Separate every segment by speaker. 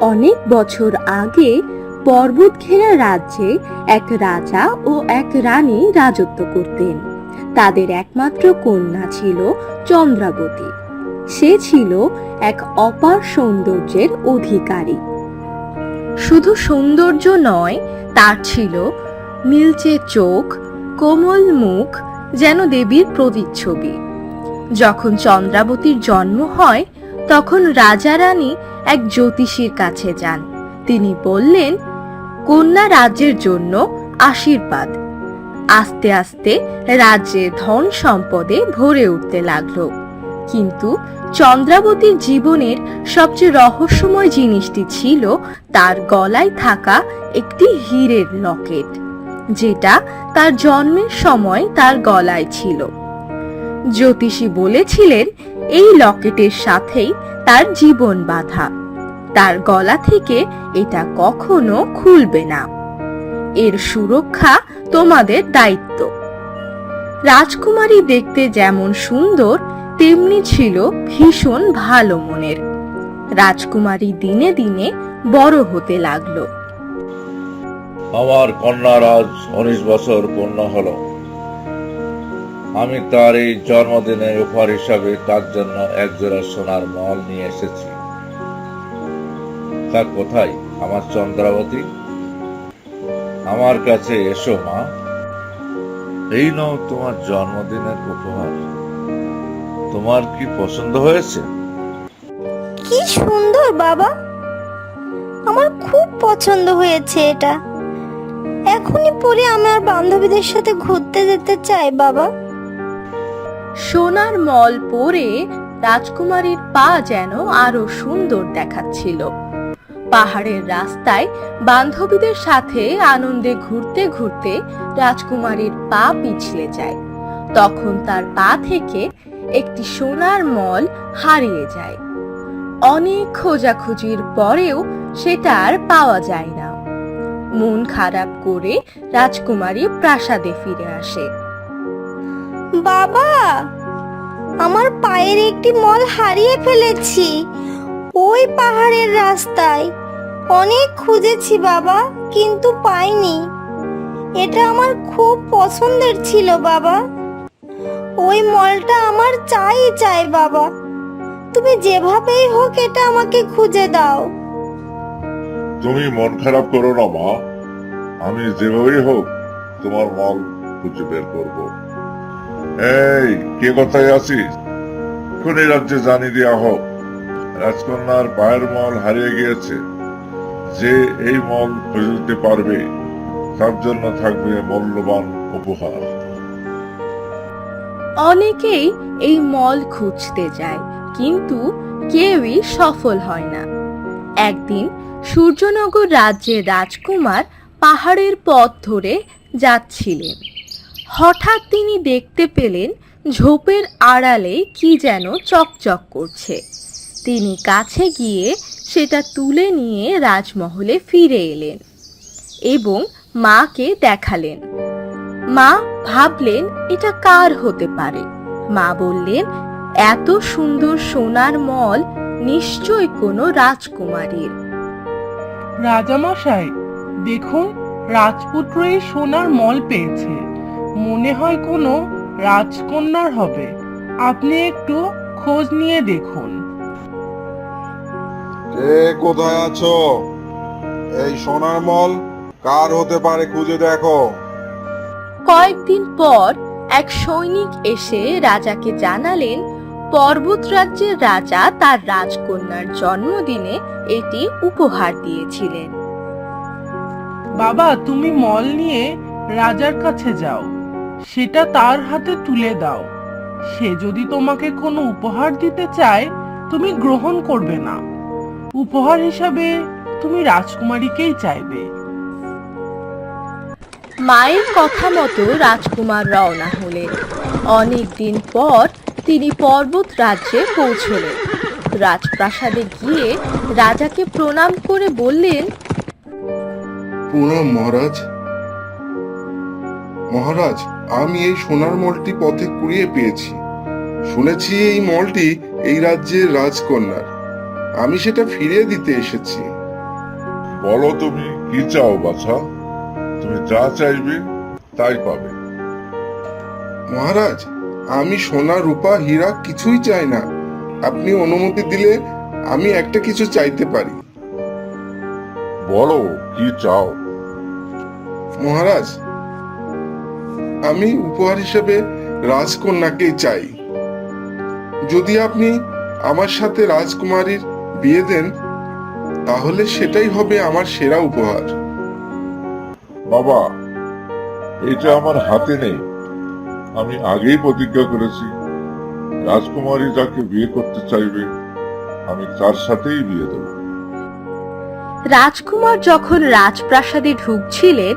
Speaker 1: অনেক বছর আগে পর্বত ঘেরা রাজ্যে এক রাজা ও এক রানী রাজত্ব করতেন। তাদের একমাত্র কন্যা ছিল চন্দ্রাবতী। সে ছিল এক অপার সৌন্দর্যের অধিকারী। শুধু সৌন্দর্য নয়, তার ছিল নীলচে চোখ, কোমল মুখ, যেন দেবীর প্রতিচ্ছবি। যখন চন্দ্রাবতীর জন্ম হয়, তখন রাজা রানী এক জ্যোতিষীর কাছে যান। তিনি বললেন, কন্যা রাজ্যের জন্য আশীর্বাদ। আস্তে আস্তে রাজ্যে ধন সম্পদে ভরে উঠতে লাগলো। কিন্তু চন্দ্রাবতীর জীবনের সবচেয়ে রহস্যময় জিনিসটি ছিল তার গলায় থাকা একটি হীরের লকেট, যেটা তার জন্মের সময় তার গলায় ছিল। জ্যোতিষী বলেছিলেন, এই লকেটের সাথেই তার জীবন বাঁধা। তার গলা থেকে এটা কখনো খুলবে না। এর সুরক্ষা তোমাদের দায়িত্ব। রাজকুমারী দেখতে যেমন সুন্দর, তেমনি ছিল ভীষণ ভালো মনের। রাজকুমারী দিনে দিনে বড় হতে লাগলো।
Speaker 2: আমার কন্যার আজ 19 বছর পূর্ণ হলো। আমি তার এই জন্মদিনের উপহার হিসাবে তার জন্য একজোড়া সোনার মহল নিয়ে এসেছি। তা কোথায় আমার চন্দ্রাবতী? আমার কাছে এসো মা। এই নাও তোমার জন্মদিনের উপহার। তোমার কি পছন্দ হয়েছে?
Speaker 3: কি সুন্দর বাবা, আমার খুব পছন্দ হয়েছে এটা। এখনই পরে আমার বান্ধবীদের সাথে ঘুরতে যেতে চাই বাবা।
Speaker 1: সোনার মল পরে রাজকুমারীর পা যেন আরো সুন্দর দেখাচ্ছিল। পাহাড়ের রাস্তায় বান্ধবীদের সাথে আনন্দে ঘুরতে ঘুরতে রাজকুমারীর পা পিছলে যায়। তখন তার পা থেকে একটি সোনার মল হারিয়ে যায়। অনেক খোঁজাখুঁজির পরেও সেটা আর পাওয়া যায় না। মন খারাপ করে রাজকুমারী প্রাসাদে ফিরে আসে।
Speaker 3: বাবা, আমার পায়ের একটি মল হারিয়ে ফেলেছি ওই পাহাড়ের রাস্তায়। অনেক খুঁজেছি বাবা, কিন্তু পাইনি। এটা আমার খুব পছন্দের ছিল বাবা। ওই মলটা আমার চাই বাবা। তুমি যেভাবেই হোক এটা আমাকে খুঁজে দাও।
Speaker 2: তুমি মন খারাপ করো না মা, আমি যেভাবেই হোক তোমার মল খুঁজে বের করব। এই, কে কোথায় আছিস? এখন এই রাজ্যে জানিয়ে দেওয়া হোক, রাজকন্যার পায়ের মল হারিয়ে গিয়েছে। যে এই মল খুঁজে দিতে পারবে তার জন্য থাকবে মূল্যবান উপহার।
Speaker 1: অনেকেই এই মল খুঁজতে যায়, কিন্তু কেউই সফল হয় না। একদিন সূর্যনগর রাজ্যের রাজকুমার পাহাড়ের পথ ধরে যাচ্ছিলেন। হঠাৎ তিনি দেখতে পেলেন ঝোপের আড়ালে কি যেন চকচক করছে। তিনি কাছে গিয়ে সেটা তুলে নিয়ে রাজমহলে ফিরে এলেন এবং মাকে দেখালেন। মা ভাবলেন, এটা কার হতে পারে। মা বললেন, এত সুন্দর সোনার মল নিশ্চয় কোনো রাজকুমারীর।
Speaker 4: রাজামশাই, দেখুন, রাজপুত্র এই সোনার মল পেয়েছে। মনে হয় কোনো রাজকন্যার হবে। আপনি একটু খোঁজ নিয়ে দেখুন।
Speaker 5: কে কোথায় আছো? এই সোনার মল কার হতে পারে খুঁজে দেখো।
Speaker 1: কয়েকদিন পর এক সৈনিক এসে রাজাকে জানালেন, পর্বত রাজ্যের রাজা তার রাজকন্যার জন্মদিনে এটি উপহার দিয়েছিলেন।
Speaker 4: বাবা, তুমি মল নিয়ে রাজার কাছে যাও, সেটা তার হাতে তুলে দাও। সে যদি তোমাকে কোনো উপহার দিতে চায়, তুমি গ্রহণ করবে না। উপহার হিসাবে তুমি রাজকুমারীকেই চাইবে।
Speaker 1: মায়ের কথা মতো রাজকুমার রওনা হলেন। অনেকদিন পর তিনি পর্বত রাজ্যে পৌঁছলেন। রাজপ্রাসাদে গিয়ে রাজাকে প্রণাম করে বললেন,
Speaker 6: প্রণাম মহারাজ। মহারাজ, আমি এই সোনার মলটি পথে কুড়িয়ে পেয়েছি। শুনেছি এই মলটি এই রাজ্যের রাজকন্যার। আমি সেটা ফিরিয়ে দিতে এসেছি।
Speaker 2: বলো তুমি কি চাও বাছা, তুমি যা চাইবে তাই পাবে।
Speaker 6: মহারাজ, আমি সোনা রূপা হীরা কিছুই চাই না। আপনি অনুমতি দিলে আমি একটা কিছু চাইতে পারি।
Speaker 2: বলো কি চাও।
Speaker 6: মহারাজ, আমি উপহার হিসেবে রাজকন্যাকেই চাই। যদি আপনি আমার সাথে রাজকুমারীর বিয়ে দেন, তাহলে সেটাই হবে আমার সেরা উপহার।
Speaker 2: বাবা, এটা আমার হাতে নেই। আমি আগেই প্রতিজ্ঞা করেছি, রাজকুমারী যাকে বিয়ে করতে চাইবে আমি তার সাথেই বিয়ে দেব।
Speaker 1: রাজকুমার যখন রাজপ্রাসাদে ঢুকছিলেন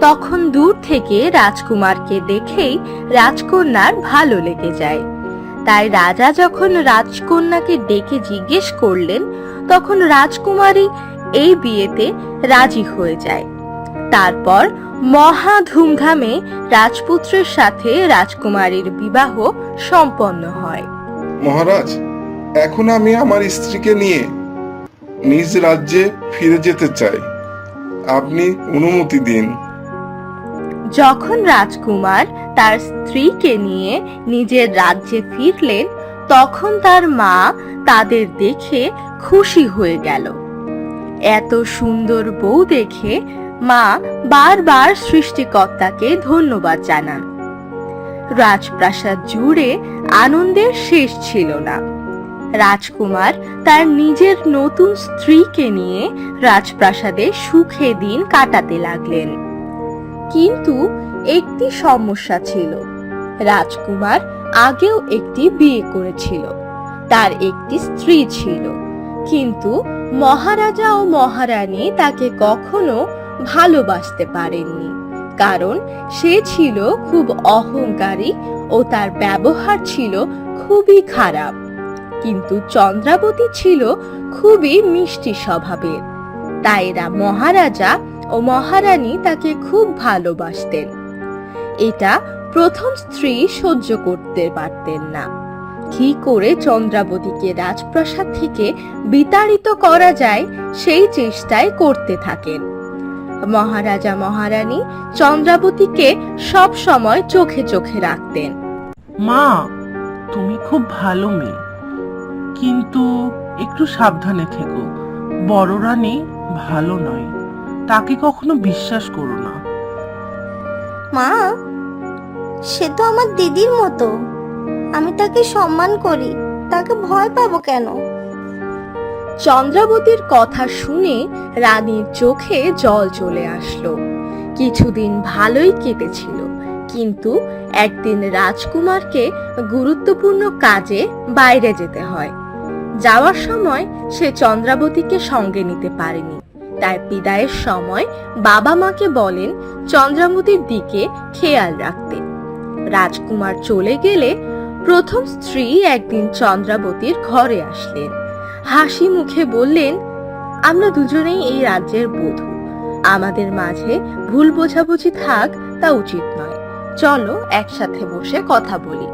Speaker 1: তখন দূর থেকে রাজকুমারকে দেখেই রাজকন্যার ভালো লেগে যায়। তাই রাজা যখন রাজকন্যাকে ডেকে জিজ্ঞেস করলেন তখন রাজকুমারী এই বিয়েতে রাজি হয়ে যায়। তারপর মহা ধুমধামে রাজপুত্রের সাথে রাজকুমারীর বিবাহ সম্পন্ন হয়।
Speaker 6: মহারাজ, এখন আমি আমার স্ত্রীকে নিয়ে নিজ রাজ্যে ফিরে যেতে চাই। আপনি অনুমতি দিন।
Speaker 1: যখন রাজকুমার তার স্ত্রীকে নিয়ে নিজের রাজ্যে ফিরলেন তখন তার মা তাদের দেখে খুশি হয়ে গেল। এত সুন্দর বউ দেখে মা বারবার সৃষ্টিকর্তাকে ধন্যবাদ জানান। রাজপ্রাসাদ জুড়ে আনন্দের শেষ ছিল না। রাজকুমার তার নিজের নতুন স্ত্রীকে নিয়ে রাজপ্রাসাদে সুখে দিন কাটাতে লাগলেন। কিন্তু একটি সমস্যা ছিল। রাজকুমার আগেও একটি বিয়ে করেছিল, তার একটি স্ত্রী ছিল, কিন্তু মহারাজা ও মহারানী তাকে কখনো ভালোবাসতে পারেননি, কারণ সে ছিল খুব অহংকারী ও তার ব্যবহার ছিল খুবই খারাপ। কিন্তু চন্দ্রাবতী ছিল খুবই মিষ্টি স্বভাবের, তাই মহারাজা ও মহারানী তাকে খুব ভালোবাসতেন। এটা প্রথম স্ত্রী সহ্য করতে পারতেন না। কি করে চন্দ্রাবতীকে রাজপ্রাসাদ থেকে বিতাড়িত করা যায় সেই চেষ্টাই করতে থাকেন। মহারাজা মহারানী চন্দ্রাবতীকে সব সময় চোখে চোখে রাখতেন।
Speaker 4: মা, তুমি খুব ভালো মেয়ে, কিন্তু একটু সাবধানে থেকো। বড় রানী ভালো নয়, তাকে কখনো বিশ্বাস করো না।
Speaker 3: মা, সে তো আমার দিদির মতো। আমি তাকে সম্মান করি, তাকে ভয় পাবো কেন?
Speaker 1: চন্দ্রাবতীর কথা শুনে রানীর চোখে জল চলে আসলো। কিছুদিন ভালোই কেটেছিল, কিন্তু একদিন রাজকুমারকে গুরুত্বপূর্ণ কাজে বাইরে যেতে হয়। যাওয়ার সময় সে চন্দ্রাবতীকে সঙ্গে নিতে পারেনি, তাই বিদায়ের সময় বাবা মাকে বলেন চন্দ্রাবতীর দিকে খেয়াল রাখতে। রাজকুমার চলে গেলে প্রথম স্ত্রী একদিন চন্দ্রাবতীর ঘরে আসলেন। হাসি মুখে বললেন, আমরা দুজনেই এই রাজ্যের বধূ, আমাদের মাঝে ভুল বোঝাবুঝি থাক তা উচিত নয়, চলো একসাথে বসে কথা বলি।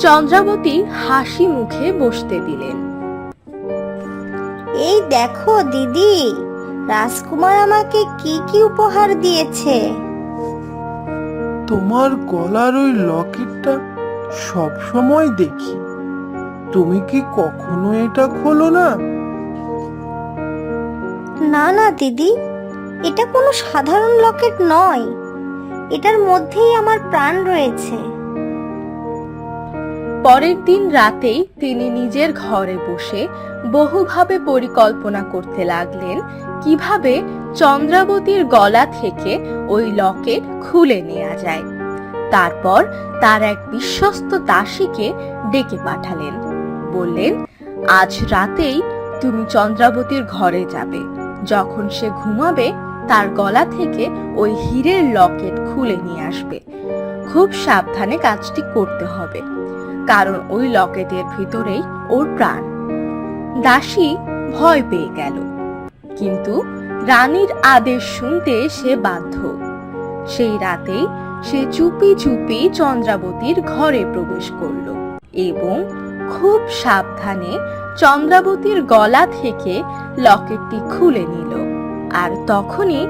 Speaker 1: চন্দ্রাবতী হাসি মুখে বসতে দিলেন।
Speaker 3: এই দেখো দিদি, রাজকুমার আমাকে কি কি উপহার দিয়েছে।
Speaker 4: তোমার গলার ওই লকেটটা সব সময় দেখি, তুমি কি কখনো এটা খোলো না?
Speaker 3: না না দিদি, এটা কোনো সাধারণ লকেট নয়, এটার মধ্যেই আমার প্রাণ রয়েছে।
Speaker 1: পরের দিন রাতেই তিনি নিজের ঘরে বসে বহুভাবে পরিকল্পনা করতে লাগলেন কিভাবে চন্দ্রাবতীর গলা থেকে ওই লকেট খুলে নেওয়া যায়। তারপর তার এক বিশ্বস্ত দাসীকে ডেকে পাঠালেন। বললেন, আজ রাতেই তুমি চন্দ্রাবতীর ঘরে যাবে। যখন সে ঘুমাবে তার গলা থেকে ওই হীরের লকেট খুলে নিয়ে আসবে। খুব সাবধানে কাজটি করতে হবে, কারণ ওই লকেটের ভিতরেই ওর প্রাণ। দাসী ভয় পেয়ে গেল, কিন্তু রানীর আদেশ শুনতে সে বাধ্য। সেই রাতেই সে চুপি চুপি চন্দ্রাবতীর ঘরে প্রবেশ করল এবং খুব সাবধানে চন্দ্রাবতীর গলা থেকে লকেটটি খুলে নিল, আর তখনই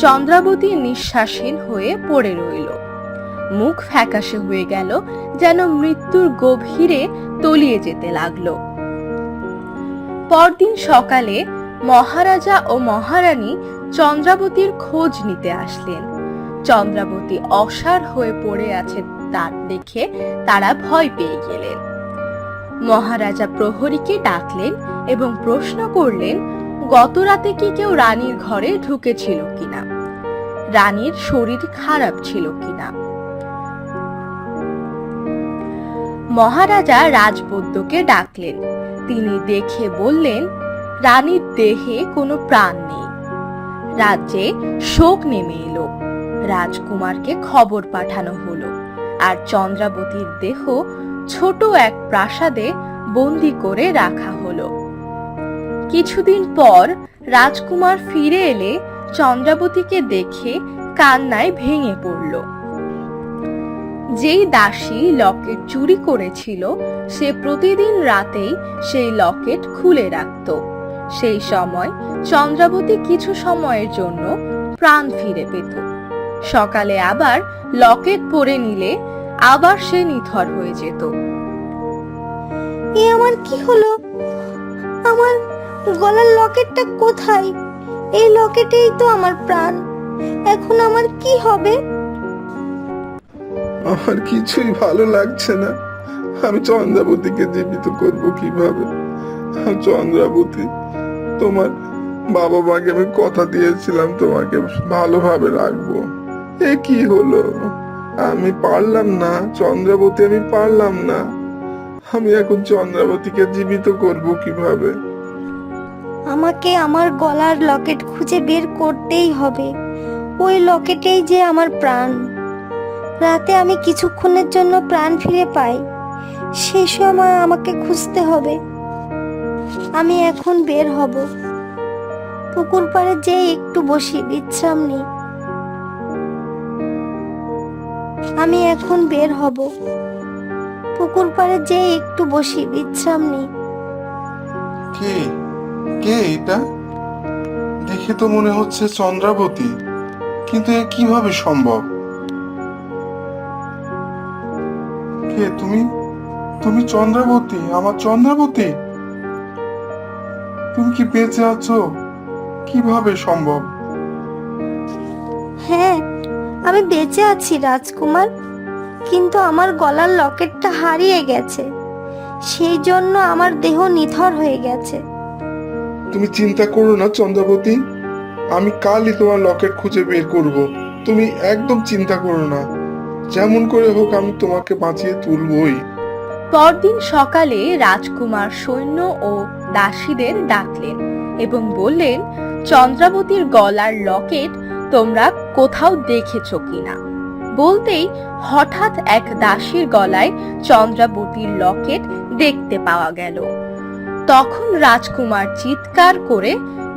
Speaker 1: চন্দ্রাবতী নিঃশ্বাসহীন হয়ে পড়ে রইল। মুখ ফ্যাকাশে হয়ে গেল, যেন মৃত্যুর গভীরে তলিয়ে যেতে লাগলো। পরদিন সকালে মহারাজা ও মহারানী চন্দ্রাবতীর খোঁজ নিতে আসলেন। চন্দ্রাবতী অসাড় হয়ে পড়ে আছে তা দেখে তারা ভয় পেয়ে গেলেন। মহারাজা প্রহরীকে ডাকলেন এবং প্রশ্ন করলেন গত রাতে কি কেউ রানীর ঘরে ঢুকেছিল কিনা, রানীর শরীর খারাপ ছিল কিনা। মহারাজা রাজবৈদ্যকে ডাকলেন। তিনি দেখে বললেন রানীর দেহে কোনো প্রাণ নেই। রাজ্যে শোক নেমে এলো। রাজকুমারকে খবর পাঠানো হলো, আর চন্দ্রাবতীর দেহ ছোট এক প্রাসাদে বন্দি করে রাখা হলো। কিছুদিন পর রাজকুমার ফিরে এলে চন্দ্রাবতীকে দেখে কান্নায় ভেঙে পড়ল। যেই দাসী লকেট চুরি করেছিল সে প্রতিদিন রাতেই সেই লকেট খুলে রাখত। সেই সময় চন্দ্রাবতী কিছু সময়ের জন্য প্রাণ ফিরে পেত। সকালে আবার লকেট পরে নিলে আবার সে নিথর হয়ে যেত।
Speaker 3: এ আমার কি হলো? আমার গলার লকেটটা কোথায়? এই লকেটেই তো আমার প্রাণ। এখন আমার কি হবে?
Speaker 6: আমার কিছুই ভালো লাগছে না। আমি চন্দ্রাবতীকে জীবিত করব কিভাবে? চন্দ্রাবতী, তোমার বাবা মাকে আমি কথা দিয়েছিলাম তোমাকে ভালোভাবে রাখবো। এ কি হলো? আমি পারলাম না চন্দ্রাবতী, আমি পারলাম না। আমি এখন চন্দ্রাবতীকে জীবিত করব কিভাবে?
Speaker 3: আমাকে আমার গলার লকেট খুঁজে বের করতেই হবে। ওই লকেটেই যে আমার প্রাণ। রাতে আমি কিছুক্ষণের জন্য প্রাণ ফিরে পাই, সেই সময় আমাকে খুঁজতে হবে। আমি এখন বের হব। পুকুর পাড়ে যেয়ে একটু বসি, বিশ্রাম নিই। আমি এখন বের হব। পুকুর পাড়ে যেয়ে একটু বসি, বিশ্রাম নিই।
Speaker 6: কে কে এটা? দেখে তো মনে হচ্ছে চন্দ্রাবতী, কিন্তু এ কিভাবে সম্ভব? কে তুমি? তুমি চন্দ্রাবতী, আমার চন্দ্রাবতী? তুমি কি বেঁচে আছো? কিভাবে সম্ভব?
Speaker 3: হ্যাঁ, আমি বেঁচে আছি রাজকুমার, কিন্তু আমার গলার লকেটটা হারিয়ে গেছে। সেই জন্য আমার দেহ নিথর হয়ে গেছে।
Speaker 6: তুমি চিন্তা করো না চন্দ্রাবতী, আমি কালই তোমার লকেট খুঁজে বের করব। তুমি একদম চিন্তা করো না। যেমন করে হোক আমি তোমাকে বাঁচিয়ে তুলবই।
Speaker 1: পরদিন সকালে রাজকুমার সৈন্য ও দাসীদের ডাকলেন এবং বললেন চন্দ্রাবতীর গলার লকেট তোমরা কোথাও দেখেছো কিনা। বলতেই হঠাৎ এক দাসীর গলায় চন্দ্রাবতীর লকেট দেখতে পাওয়া গেল। তখন রাজকুমার চিৎকার করে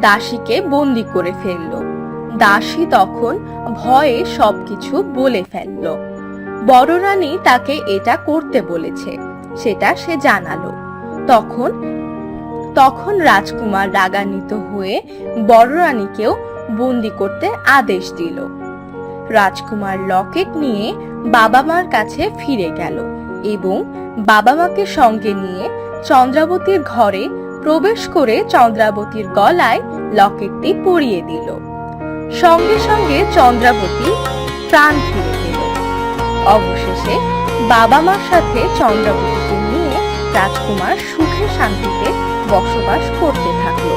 Speaker 1: দাসীকে বন্দি করে ফেলল। দাসী তখন ভয়ে সবকিছু বলে ফেলল। বড় রানী তাকে এটা করতে বলেছে সেটা সে জানালো। তখন রাজকুমার রাগান্বিত হয়ে বড় রানীকেও বন্দি করতে আদেশ দিল। রাজকুমার লকেট নিয়ে বাবা মার কাছে ফিরে গেল এবং বাবা মাকে সঙ্গে নিয়ে চন্দ্রাবতীর ঘরে প্রবেশ করে চন্দ্রাবতীর গলায় লকেটটি পরিয়ে দিল। সঙ্গে সঙ্গে চন্দ্রাবতী প্রাণ ফিরে পেল। অবশেষে বাবা মার সাথে চন্দ্রাবতীকে নিয়ে রাজকুমার সুখে শান্তিতে বসবাস করতে থাকলো।